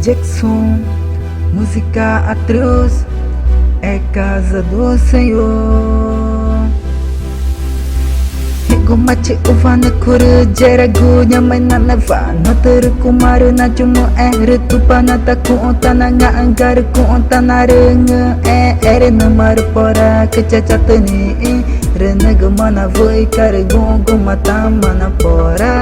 Jackson, música atroz, é casa do Senhor. Mati uvana kura jeragu nyamai na nava no terkumaru na cuma retupa na taku ontana nga anggar ku ontana renga numar pora kecacatani reneg mana voi kargungu mata mana pora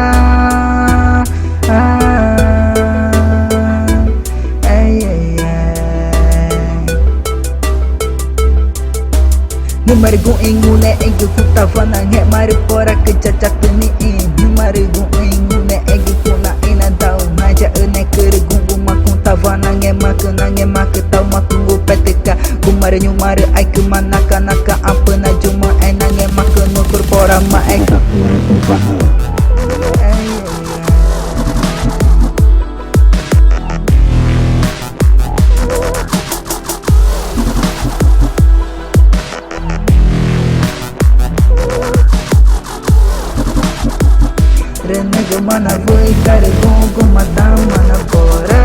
Numarigu ingune egu kutavana nge mari pora kecacatani numarigu ingune egu kuna ina dau naja ene kergungu makun tavana nge mak tau makungu peteka kumare nyumare ai kemanaka naka apa na juma ena nge mak nukur pora ma ega reneg mana voi kargungu mata mana pora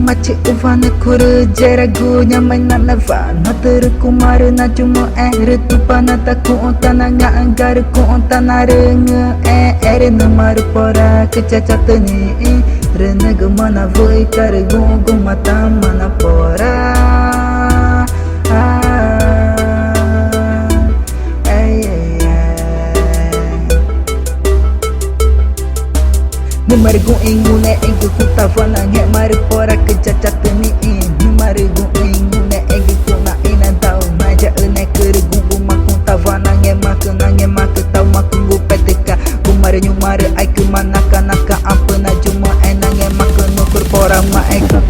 Maci uvana kura jeragu nyamai na nava no terkumaru na cuma retupa na taku ontana nga anggar ku ontana renga numar pora kecacatani reneg mana voi kargungu mata mana pora Numarigu ingune egu kutavana nge mari pora kecacatani numarigu ingune egu kuna ina dau naja ene kergungu makun tavana nge mak tau makungu peteka kumare nyumare ai kemanaka naka apa na juma ena nge mak nukur pora ma eka